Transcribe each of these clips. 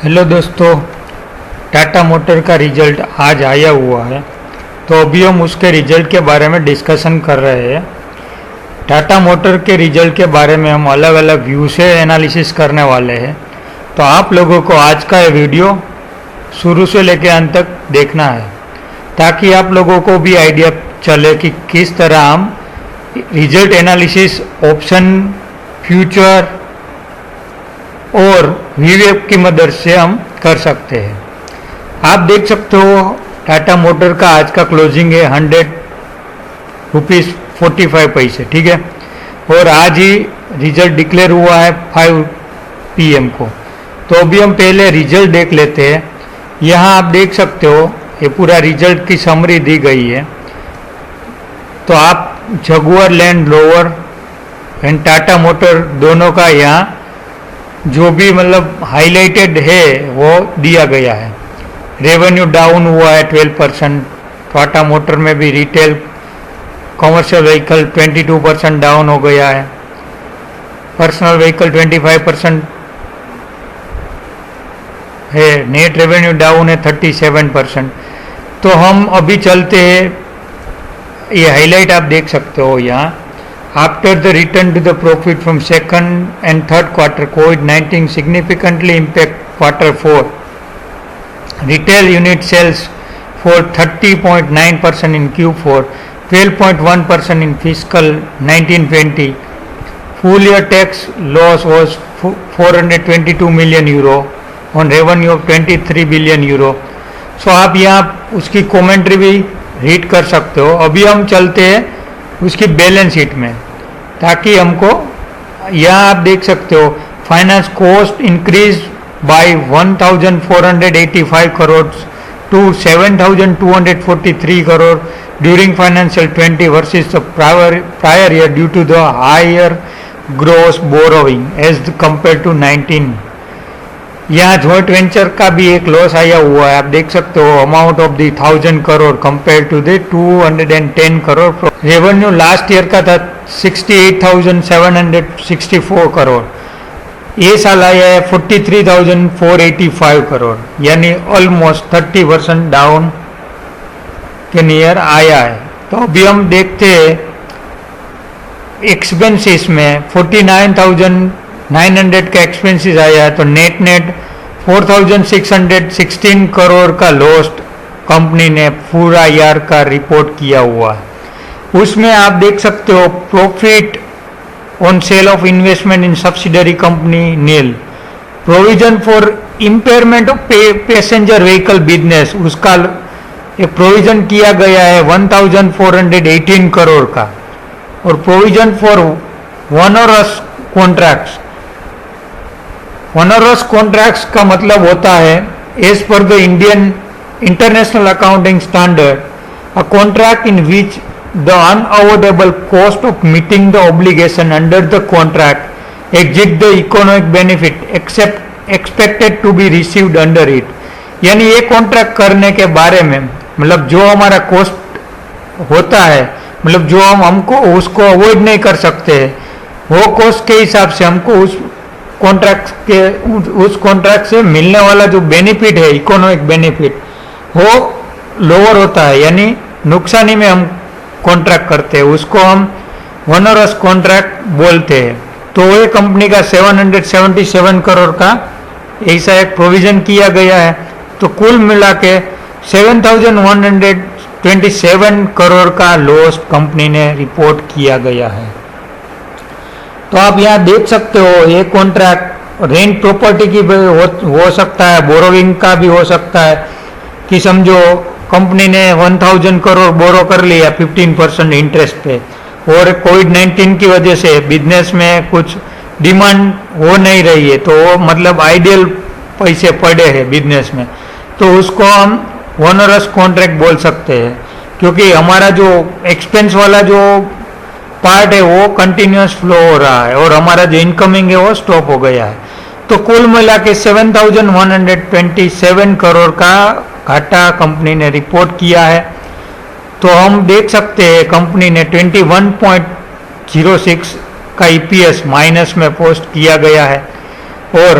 Hello दोस्तों, Tata motor का result आज आया हुआ है। तो अभी हम उसके रिजल्ट के बारे में डिस्कशन कर रहे हैं। टाटा मोटर के रिजल्ट के बारे में हम अलग अलग व्यू से एनालिसिस करने वाले हैं। तो आप लोगों को आज का ये वीडियो शुरू से लेकर अंत तक देखना है, ताकि आप लोगों को भी आइडिया चले कि किस तरह हम रिजल्ट एनालिसिस, ऑप्शन, फ्यूचर और वीवेब की मदद से हम कर सकते हैं। आप देख सकते हो टाटा मोटर का आज का क्लोजिंग है 100 रुपीज़ 45 ठीक है। और आज ही रिजल्ट डिक्लेयर हुआ है 5 PM को। तो अभी हम पहले रिजल्ट देख लेते हैं। यहाँ आप देख सकते हो ये पूरा रिजल्ट की समरी दी गई है। तो आप Jaguar land rover and Tata motor दोनों का यहाँ जो भी मतलब हाईलाइटेड है वो दिया गया है। रेवेन्यू डाउन हुआ है 12%। टाटा मोटर में भी रिटेल कमर्शियल व्हीकल 22% डाउन हो गया है। पर्सनल व्हीकल 25% है। नेट रेवेन्यू डाउन है 37%। तो हम अभी चलते हैं, ये हाईलाइट आप देख सकते हो यहाँ। After the return to the profit from second and third quarter, COVID-19 significantly impact quarter 4. Retail unit sales for 30.9% in Q4, 12.1% in fiscal 1920. Full year tax loss was 422 million euro on revenue of 23 billion euro. So आप यहाँ उसकी commentary भी read कर सकते हो। अभी हम चलते हैं उसकी बैलेंस शीट में, ताकि हमको यहाँ आप देख सकते हो finance cost increase by 1485 crore to 7243 crore during financial 20 versus the prior year due to the higher gross borrowing as compare to 19। यहाँ जॉइंट वेंचर का भी एक लॉस आया हुआ है। आप देख सकते हो amount of the 1000 crore compare to the 210 crore. Revenue last year का था 68,764 करोड़, ये साल आया है 43,485 करोड़, यानी ऑलमोस्ट 30% डाउन के नियर आया है। तो अभी हम देखते हैं एक्सपेंसेस में 49,900 का एक्सपेंसेस आया है। तो नेट 4,616 करोड़ का लॉस कंपनी ने पूरा ईयर का रिपोर्ट किया हुआ है। उसमें आप देख सकते हो profit on sale of investment in subsidiary company nil. Provision for impairment of passenger vehicle business, उसका एक प्रोविजन किया गया है 1,418 करोड़ का। और provision for onerous contracts, onerous contracts का मतलब होता है as per the Indian international accounting standard a contract in which the unavoidable cost of meeting the obligation under the contract exceed the economic benefit expected to be received under it। यानी ये contract करने के बारे में मतलब जो हमारा cost होता है, मतलब जो हमको उसको अवॉइड नहीं कर सकते, वो कॉस्ट के हिसाब से हमको उस कॉन्ट्रैक्ट से मिलने वाला जो बेनिफिट है, इकोनॉमिक बेनिफिट, वो लोअर होता है, यानी नुकसानी में हम कॉन्ट्रैक्ट करते हैं, उसको हम ओनरस कॉन्ट्रैक्ट बोलते हैं। तो ये कंपनी का 777 करोड़ का ऐसा एक प्रोविजन किया गया है। तो कुल मिला के 7,127 करोड़ का लॉस कंपनी ने रिपोर्ट किया गया है। तो आप यहाँ देख सकते हो ये कॉन्ट्रैक्ट रेंट प्रॉपर्टी की भी हो सकता है, बोरोइंग का भी हो सकता है कि समझो कंपनी ने 1,000 करोड़ बोरो कर लिया 15% इंटरेस्ट पे, और कोविड-19 की वजह से बिजनेस में कुछ डिमांड हो नहीं रही है, तो वो मतलब आइडियल पैसे पड़े हैं बिजनेस में, तो उसको हम ओनरस कॉन्ट्रैक्ट बोल सकते हैं, क्योंकि हमारा जो एक्सपेंस वाला जो पार्ट है वो कंटिन्यूस फ्लो हो रहा है और हमारा जो इनकमिंग है वो स्टॉप हो गया है। तो कुल मिला के 7,127 करोड़ का घाटा कंपनी ने रिपोर्ट किया है। तो हम देख सकते हैं कंपनी ने 21.06 का EPS माइनस में पोस्ट किया गया है और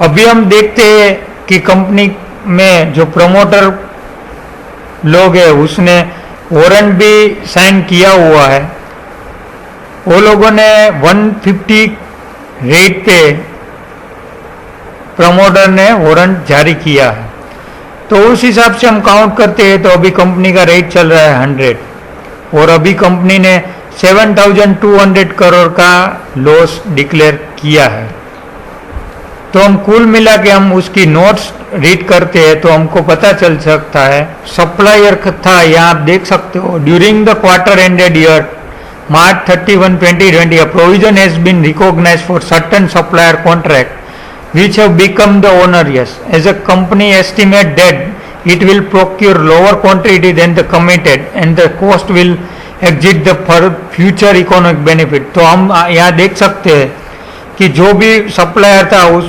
अभी हम देखते हैं कि कंपनी में जो प्रमोटर लोग हैं उसने वारंट भी साइन किया हुआ है। वो लोगों ने 150 रेट पे प्रमोटर ने वारंट जारी किया है। तो उस हिसाब से हम काउंट करते हैं तो अभी कंपनी का रेट चल रहा है 100 और अभी कंपनी ने 7,200 करोड़ का लॉस डिक्लेयर किया है। तो हम कुल मिला के हम उसकी नोट्स रीड करते हैं तो हमको पता चल सकता है। सप्लायर था, यहाँ आप देख सकते हो, during the quarter ended year March 31, 2020, a provision has been recognized for certain supplier contract which have become the onerous. As a company estimate that it will procure lower quantity than the committed and the cost will exceed the future economic benefit. तो हम यहाँ देख सकते हैं कि जो भी supplier था उस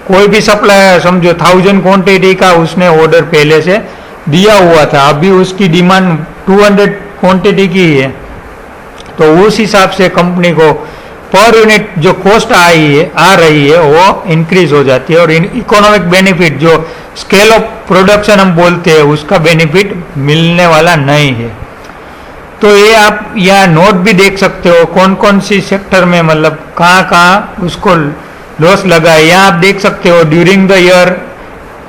कोई भी सप्लायर समझो 1000 क्वांटिटी का उसने ऑर्डर पहले से दिया हुआ था, अभी उसकी डिमांड 200 क्वांटिटी की है तो उस हिसाब से कंपनी को पर यूनिट जो कॉस्ट आ रही है वो इंक्रीज हो जाती है और इकोनॉमिक बेनिफिट जो स्केल ऑफ प्रोडक्शन हम बोलते हैं उसका बेनिफिट मिलने वाला नहीं है। तो ये आप यहाँ नोट भी देख सकते हो कौन कौन सी सेक्टर में मतलब कहाँ उसको लॉस लगा है। यहाँ आप देख सकते हो during the year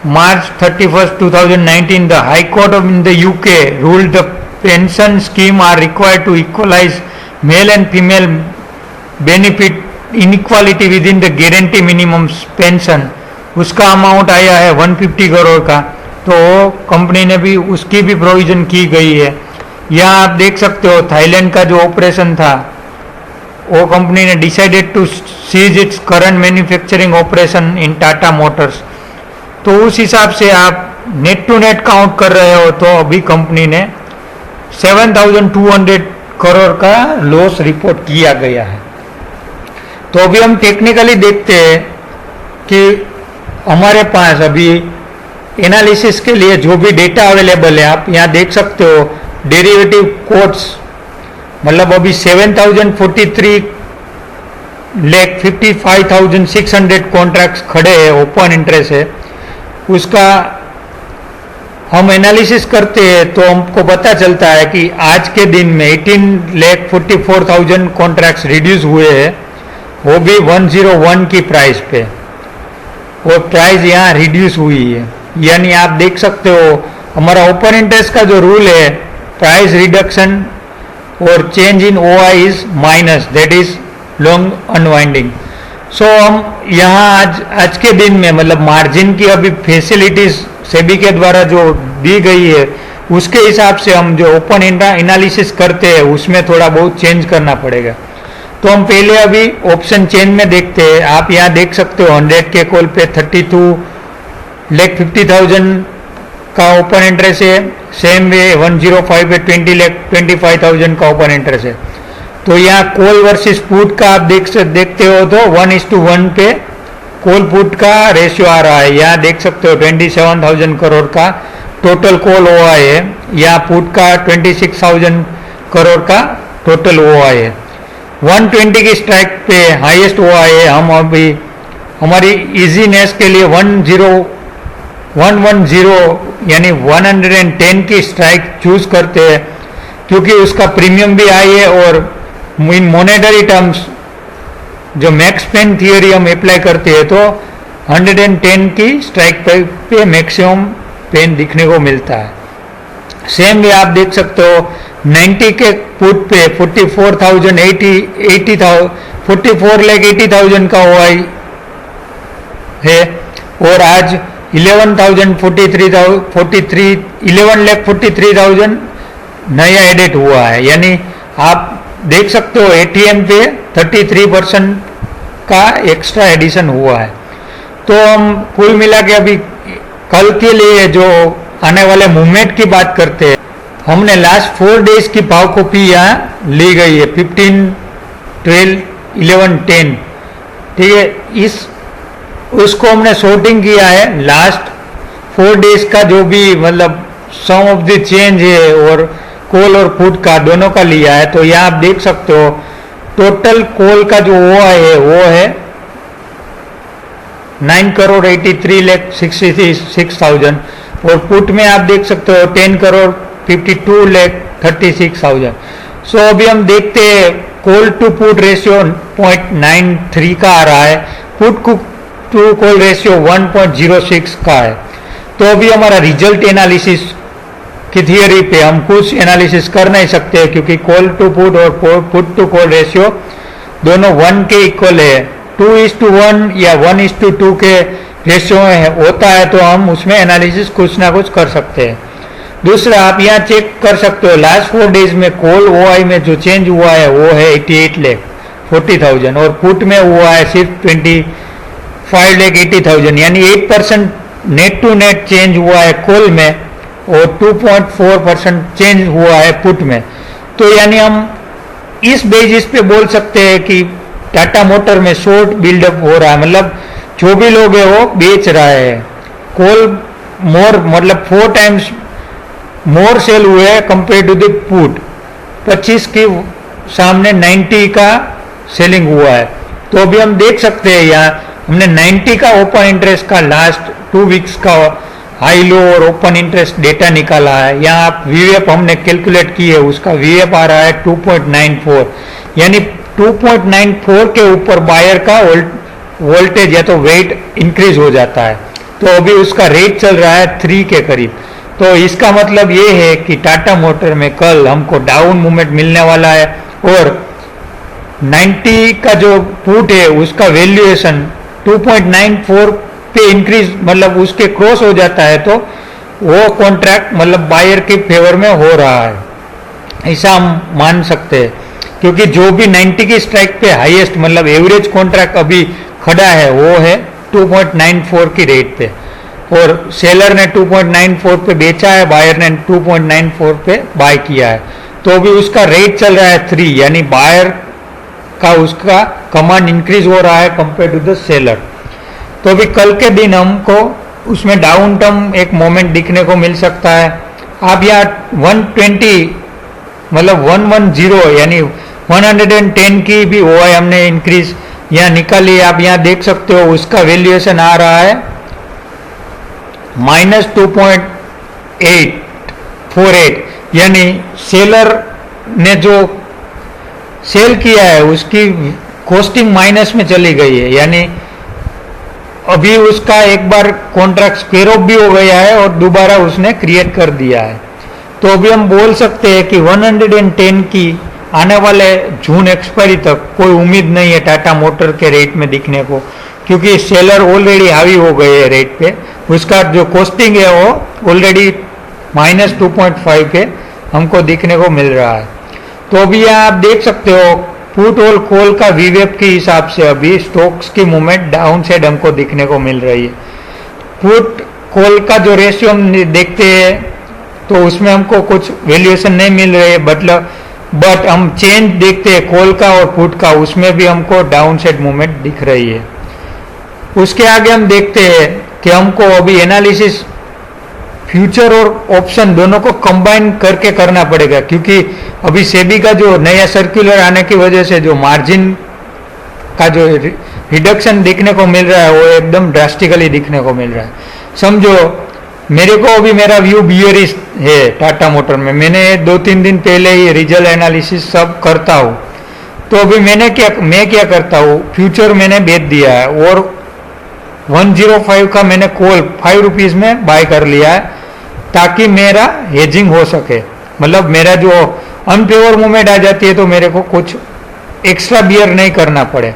March 31, 2019 the High Court of in the UK ruled the pension scheme are required to equalize male and female benefit inequality within the guarantee minimum pension। उसका अमाउंट आया है 150 करोड़ का, तो कंपनी ने भी उसकी भी provision की गई है। यहाँ आप देख सकते हो थाईलैंड का जो ऑपरेशन था वो कंपनी ने decided to cease its current manufacturing operation in Tata Motors. तो उस हिसाब से आप नेट टू नेट काउंट कर रहे हो तो अभी कंपनी ने 7,200 करोड़ का लॉस रिपोर्ट किया गया है। तो अभी हम टेक्निकली देखते हैं कि हमारे पास अभी एनालिसिस के लिए जो भी डेटा अवेलेबल है आप यहाँ देख सकते हो डेरिवेटिव कोट्स मतलब अभी 7,043,55,600 कॉन्ट्रैक्ट्स खड़े हैं, ओपन इंटरेस्ट है उसका हम एनालिसिस करते हैं तो हमको पता चलता है कि आज के दिन में 18,44,000 कॉन्ट्रैक्ट्स रिड्यूस हुए हैं, वो भी 101 की प्राइस पे और प्राइस यहाँ रिड्यूस हुई है। यानी आप देख सकते हो हमारा ओपन इंटरेस्ट का जो रूल है प्राइस रिडक्शन और change in OI is minus that is long unwinding. So हम यहाँ आज के दिन में मतलब मार्जिन की अभी फैसिलिटीज सेबी के द्वारा जो दी गई है उसके हिसाब से हम जो ओपन एनालिसिस करते हैं उसमें थोड़ा बहुत चेंज करना पड़ेगा। तो हम पहले अभी ऑप्शन चेंज में देखते हैं। आप यहाँ देख सकते हो 100 के कॉल पे 32,50,000 का ओपन इंटरेस्ट है, सेम वे 105 पे 20,25,000 का ओपन इंटरेस्ट है। तो यहाँ कॉल वर्सेस पुट का आप देखते हो तो 1:1 पे कॉल पुट का रेशियो आ रहा है। यहाँ देख सकते हो 27,000 करोड़ का टोटल कॉल OI है, यहाँ पुट का 26,000 करोड़ का टोटल OI है। 120 की स्ट्राइक पे हाईएस्ट OI है। हम अभी हमारी इजीनेस के लिए 110 यानी 110 की स्ट्राइक चूज करते हैं क्योंकि उसका प्रीमियम भी हाई है और इन मॉनेटरी टर्म्स जो मैक्स पेन थियरी हम अप्लाई करते हैं तो 110 की स्ट्राइक पे मैक्सिमम पेन दिखने को मिलता है। सेम भी आप देख सकते हो 90 के पुट पे 44,80,000 का OI है और आज 11,43,000 नया एडिट हुआ है। यानी आप देख सकते हो ATM पे 33% का एक्स्ट्रा एडिशन हुआ है। तो हम कुल मिला के अभी कल के लिए जो आने वाले मूवमेंट की बात करते हैं, हमने लास्ट 4 डेज की भाव कॉपी यहाँ ली गई है 15, 12, 11, 10, ठीक है। उसको हमने सॉर्टिंग किया है लास्ट 4 डेज का जो भी मतलब सम ऑफ द चेंज है और कॉल और पुट का दोनों का लिया है। तो यहाँ आप देख सकते हो टोटल कॉल का जो OI है वो है 9,83,66,000 और पुट में आप देख सकते हो 10,52,36,000। सो अभी हम देखते हैं कॉल टू पुट रेशियो 0.93 का आ रहा है, पुट टू कॉल रेशियो 1.06 का है। तो अभी हमारा रिजल्ट एनालिसिस की थियरी पे हम कुछ एनालिसिस कर नहीं सकते क्योंकि कॉल टू पुट और पुट टू कॉल रेशियो दोनों 1 के इक्वल है। 2:1 या 1:2 के रेशियो में होता है तो हम उसमें एनालिसिस कुछ ना कुछ कर सकते हैं। दूसरा, आप यहाँ चेक कर सकते हो लास्ट 4 डेज में कॉल ओआई में जो चेंज हुआ है वो है 88,40,000 और पुट में हुआ है सिर्फ 25,80,000, यानी 8% नेट टू नेट चेंज हुआ है कॉल में और 2.4% चेंज हुआ है पुट में। तो यानी हम इस बेसिस पे बोल सकते हैं कि टाटा मोटर में शॉर्ट बिल्डअप हो रहा है, मतलब जो भी लोग है वो बेच रहा है। कॉल मोर मतलब 4 टाइम्स मोर सेल हुए कंपेयर टू द पुट, 25 के सामने 90 का सेलिंग हुआ है। तो अभी हम देख सकते हैं यहाँ हमने 90 का ओपन इंटरेस्ट का लास्ट 2 वीक्स का हाई लो और ओपन इंटरेस्ट डेटा निकाला है। यहाँ आप वीएफ हमने कैलकुलेट की है, उसका वीएफ आ रहा है 2.94, यानी 2.94 के ऊपर बायर का वोल्टेज या तो वेट इंक्रीज हो जाता है। तो अभी उसका रेट चल रहा है 3 के करीब। तो इसका मतलब ये है कि टाटा मोटर में कल हमको डाउन मूवमेंट मिलने वाला है और 90 का जो पुट है उसका वैल्यूएशन 2.94 पे इंक्रीज मतलब उसके क्रॉस हो जाता है तो वो कॉन्ट्रैक्ट मतलब बायर के फेवर में हो रहा है, ऐसा हम मान सकते हैं। क्योंकि जो भी 90 की स्ट्राइक पे हाईएस्ट मतलब एवरेज कॉन्ट्रैक्ट अभी खड़ा है वो है 2.94 की रेट पे और सेलर ने 2.94 पे बेचा है, बायर ने 2.94 पे बाय किया है। तो अभी उसका रेट चल रहा है 3, यानी बायर का उसका कमांड इंक्रीज हो रहा है कंपेयर टू द सेलर। तो अभी कल के दिन हमको उसमें डाउन टर्म एक मोमेंट दिखने को मिल सकता है। आप यहाँ 120 मतलब 110 यानी 110 की भी ओआई हमने इंक्रीज यहाँ निकाली। आप यहाँ देख सकते हो उसका वैल्यूएशन आ रहा है -2.848, यानी सेलर ने जो सेल किया है उसकी कॉस्टिंग माइनस में चली गई है, यानी अभी उसका एक बार कॉन्ट्रैक्ट स्क्वेयर ऑफ भी हो गया है और दोबारा उसने क्रिएट कर दिया है। तो अभी हम बोल सकते हैं कि 110 की आने वाले जून एक्सपायरी तक कोई उम्मीद नहीं है टाटा मोटर के रेट में दिखने को, क्योंकि सेलर ऑलरेडी हावी हो गए हैं रेट पे। उसका जो कॉस्टिंग है वो ऑलरेडी -2.5 पे हमको दिखने को मिल रहा है। तो अभी यहाँ आप देख सकते हो पुट और कॉल का वीवेप के हिसाब से अभी स्टॉक्स की मूवमेंट डाउन साइड हमको दिखने को मिल रही है। पुट कॉल का जो रेशियो हम देखते हैं तो उसमें हमको कुछ वैल्यूएशन नहीं मिल रही है, बट हम चेंज देखते हैं कॉल का और पुट का, उसमें भी हमको डाउन साइड मूवमेंट दिख रही है। उसके आगे हम देखते हैं कि हमको अभी एनालिसिस फ्यूचर और ऑप्शन दोनों को कंबाइन करके करना पड़ेगा, क्योंकि अभी सेबी का जो नया सर्कुलर आने की वजह से जो मार्जिन का जो रिडक्शन देखने को मिल रहा है वो एकदम ड्रास्टिकली दिखने को मिल रहा है। समझो मेरे को अभी मेरा व्यू बियरिश है टाटा मोटर में, मैंने 2-3 दिन पहले ही रिजल्ट एनालिसिस सब करता हूँ। तो अभी मैं क्या करता हूँ, फ्यूचर मैंने बेच दिया है और 105 का मैंने कॉल 5 रुपीज़ में बाय कर लिया है ताकि मेरा हेजिंग हो सके। मतलब मेरा जो अनफेवर मूवमेंट आ जाती है तो मेरे को कुछ एक्स्ट्रा बियर नहीं करना पड़े।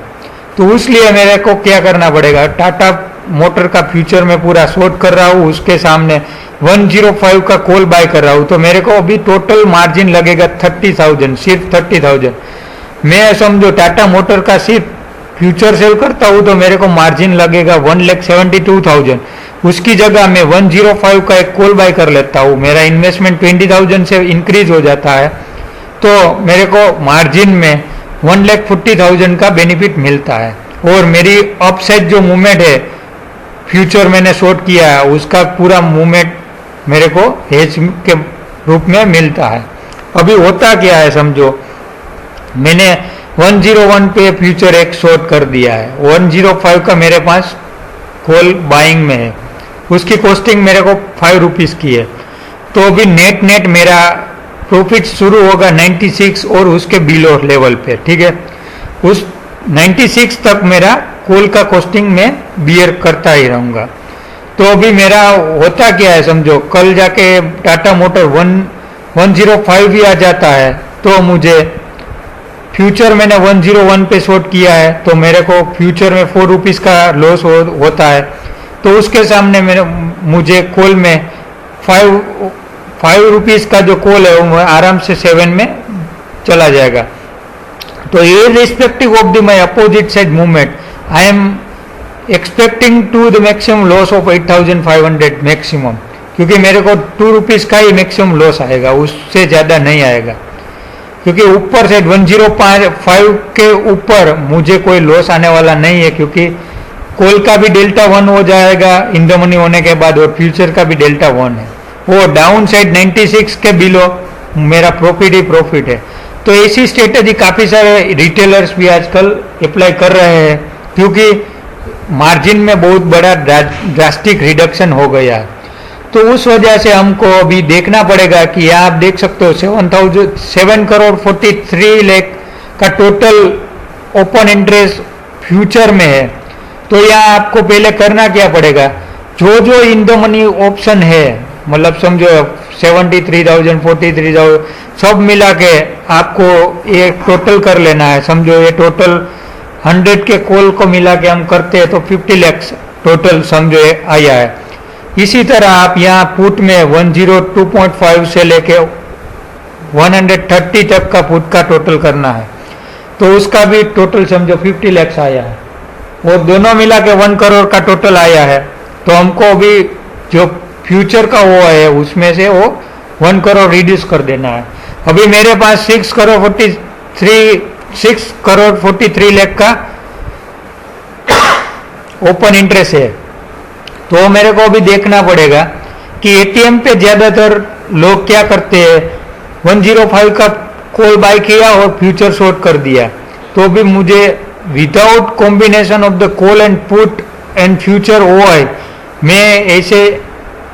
तो इसलिए मेरे को क्या करना पड़ेगा, टाटा मोटर का फ्यूचर में पूरा शॉर्ट कर रहा हूँ, उसके सामने 105 का कॉल बाय कर रहा हूँ। तो मेरे को अभी टोटल मार्जिन लगेगा 30,000, सिर्फ 30,000। मैं समझो टाटा मोटर का सिर्फ फ्यूचर सेल करता हूँ तो मेरे को मार्जिन लगेगा 1,72,000। उसकी जगह मैं 105 का एक कॉल बाय कर लेता हूँ, मेरा इन्वेस्टमेंट 20,000 से इंक्रीज हो जाता है, तो मेरे को मार्जिन में 1,40,000 का बेनिफिट मिलता है। और मेरी अपसाइड जो मूवमेंट है फ्यूचर मैंने शॉर्ट किया है उसका पूरा मूवमेंट मेरे को हेज के रूप में मिलता है। अभी होता क्या है समझो, मैंने 101 पे फ्यूचर एक शॉर्ट कर दिया है, 105 का मेरे पास कोल बाइंग में है, उसकी कॉस्टिंग मेरे को 5 रुपीज़ की है। तो अभी नेट मेरा प्रॉफिट शुरू होगा 96 और उसके बिलो लेवल पे, ठीक है। उस 96 तक मेरा कोल का कॉस्टिंग में बियर करता ही रहूँगा। तो अभी मेरा होता क्या है समझो, कल जाके टाटा मोटर 105 भी आ जाता है तो मुझे फ्यूचर मैंने 101 पे शॉर्ट किया है तो मेरे को फ्यूचर में 4 रुपीज़ का लॉस होता है। तो उसके सामने मुझे कॉल में 5 रुपीज़ का जो कॉल है वो आराम से 7 में चला जाएगा। तो ये respective of the my opposite side movement I am expecting to the maximum loss of 8500 maximum, क्योंकि मेरे को 2 रुपीज़ का ही मैक्सिमम लॉस आएगा, उससे ज़्यादा नहीं आएगा। क्योंकि ऊपर से 105 के ऊपर मुझे कोई लॉस आने वाला नहीं है, क्योंकि कोल का भी डेल्टा 1 हो जाएगा इन द मनी होने के बाद और फ्यूचर का भी डेल्टा 1 है। वो डाउन साइड 96 के बिलो मेरा प्रॉफिट ही प्रॉफिट है। तो ऐसी स्ट्रेटेजी काफ़ी सारे रिटेलर्स भी आजकल अप्लाई कर रहे हैं, क्योंकि मार्जिन में बहुत बड़ा ड्रास्टिक रिडक्शन हो गया है। तो उस वजह से हमको अभी देखना पड़ेगा कि यहाँ आप देख सकते हो 7 करोड़ 43 लाख का टोटल ओपन इंटरेस्ट फ्यूचर में है। तो यहाँ आपको पहले करना क्या पड़ेगा, जो इन द मनी ऑप्शन है, मतलब समझो 73,000 43,000 सब मिला के आपको ये टोटल कर लेना है। समझो ये टोटल 100 के कॉल को मिला के हम करते हैं तो 50 लाख टोटल समझो आया है। इसी तरह आप यहाँ पुट में 102.5 से लेके 130 तक का पुट का टोटल करना है, तो उसका भी टोटल समझो 50 लाख आया है और दोनों मिला के 1 करोड़ का टोटल आया है। तो हमको अभी जो फ्यूचर का वो है उसमें से वो 1 करोड़ रिड्यूस कर देना है। अभी मेरे पास 6 करोड़ 43 लाख का ओपन इंटरेस्ट है। तो मेरे को अभी देखना पड़ेगा कि एटीएम पे ज़्यादातर लोग क्या करते हैं, 105 का कॉल बाय किया और फ्यूचर शॉर्ट कर दिया। तो भी मुझे without combination of the call and put and future OI मैं ऐसे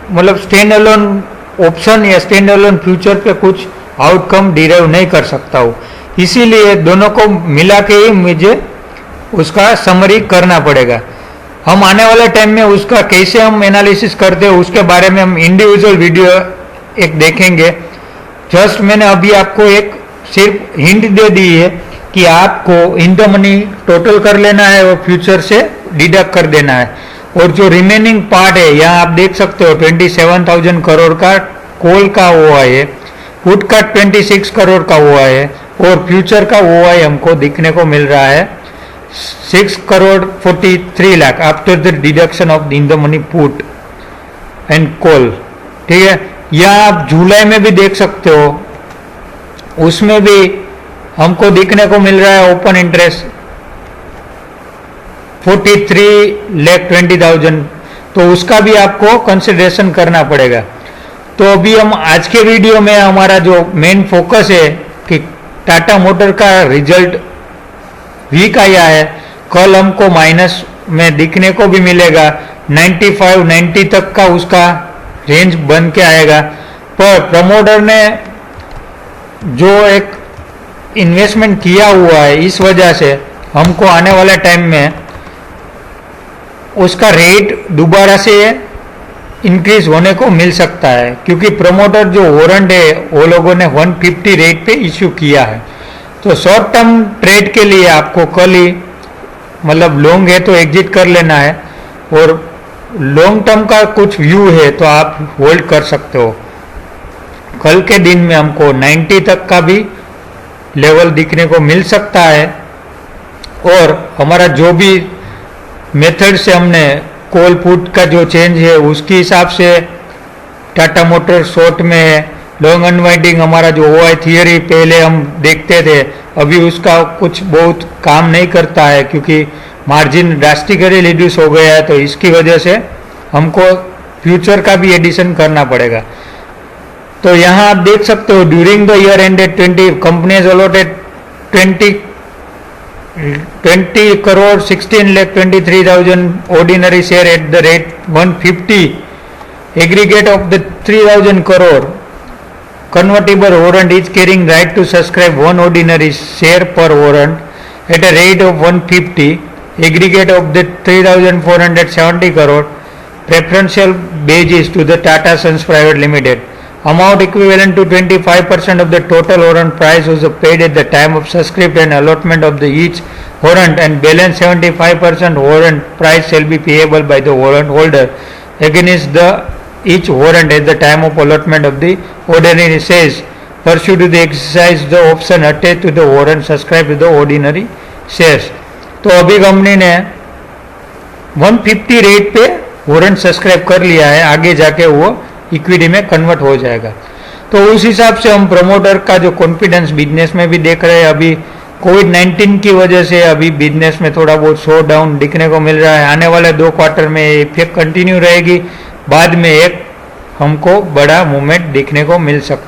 मतलब स्टैंड अलोन ऑप्शन या स्टैंड अलोन फ्यूचर पे कुछ आउटकम डिराइव नहीं कर सकता हूँ। इसीलिए दोनों को मिला के ही मुझे उसका समरी करना पड़ेगा। हम आने वाले टाइम में उसका कैसे हम एनालिसिस करते हैं उसके बारे में हम इंडिविजुअल वीडियो एक देखेंगे। जस्ट मैंने अभी आपको एक सिर्फ हिंट दे दी है कि आपको इन द मनी टोटल कर लेना है और फ्यूचर से डिडक्ट कर देना है। और जो रिमेनिंग पार्ट है यहाँ आप देख सकते हो 27,000 करोड़ का कॉल का ओआई है, पुट का 26 करोड़ का ओआई है और फ्यूचर का ओआई हमको दिखने को मिल रहा है 6 crore 43 lakh after the deduction of in the money put and call. ठीक है, यहाँ आप जुलाई में भी देख सकते हो, उसमें भी हमको दिखने को मिल रहा है ओपन इंटरेस्ट 43,20,000। तो उसका भी आपको कंसिडरेशन करना पड़ेगा। तो अभी हम आज के वीडियो में हमारा जो मेन फोकस है कि टाटा मोटर का रिजल्ट वीक आया है, कल हमको माइनस में दिखने को भी मिलेगा, 90 तक का उसका रेंज बन के आएगा। पर प्रमोटर ने जो एक इन्वेस्टमेंट किया हुआ है इस वजह से हमको आने वाले टाइम में उसका रेट दोबारा से इंक्रीज होने को मिल सकता है, क्योंकि प्रमोटर जो वारंट है वो लोगों ने 150 रेट पे इश्यू किया है। तो शॉर्ट टर्म ट्रेड के लिए आपको कल ही मतलब लॉन्ग है तो एग्जिट कर लेना है और लॉन्ग टर्म का कुछ व्यू है तो आप होल्ड कर सकते हो। कल के दिन में हमको 90 तक का भी लेवल दिखने को मिल सकता है और हमारा जो भी मेथड से हमने कॉल पुट का जो चेंज है उसके हिसाब से टाटा मोटर शॉर्ट में है। लॉन्ग अनवाइंडिंग हमारा जो ओआई थियरी पहले हम देखते थे अभी उसका कुछ बहुत काम नहीं करता है, क्योंकि मार्जिन ड्रास्टिकली रिड्यूस हो गया है। तो इसकी वजह से हमको फ्यूचर का भी एडिशन करना पड़ेगा। तो यहाँ आप देख सकते हो during the year ended 20 companies allotted 20 20 crore 16,23,000 ordinary share at the rate 150, aggregate of the 3,000 crore convertible warrant is carrying right to subscribe one ordinary share per warrant at a rate of 150, aggregate of the 3,470 crore preferential basis to the Tata Sons Private Limited. Amount equivalent to 25% of the total warrant price was paid at the time of subscription and allotment of the each warrant, and balance 75% warrant price shall be payable by the warrant holder against the each warrant at the time of allotment of the ordinary shares pursuant to the exercise the option attached to the warrant subscribed to the ordinary shares. तो अभी company ने 150 rate पे warrant subscribe कर लिया है, आगे जाके वो इक्विटी में कन्वर्ट हो जाएगा। तो उस हिसाब से हम प्रमोटर का जो कॉन्फिडेंस बिजनेस में भी देख रहे हैं, अभी कोविड-19 की वजह से अभी बिजनेस में थोड़ा बहुत स्लो डाउन दिखने को मिल रहा है। आने वाले 2 क्वार्टर में इफेक्ट कंटिन्यू रहेगी, बाद में एक हमको बड़ा मूवमेंट देखने को मिल सकता है।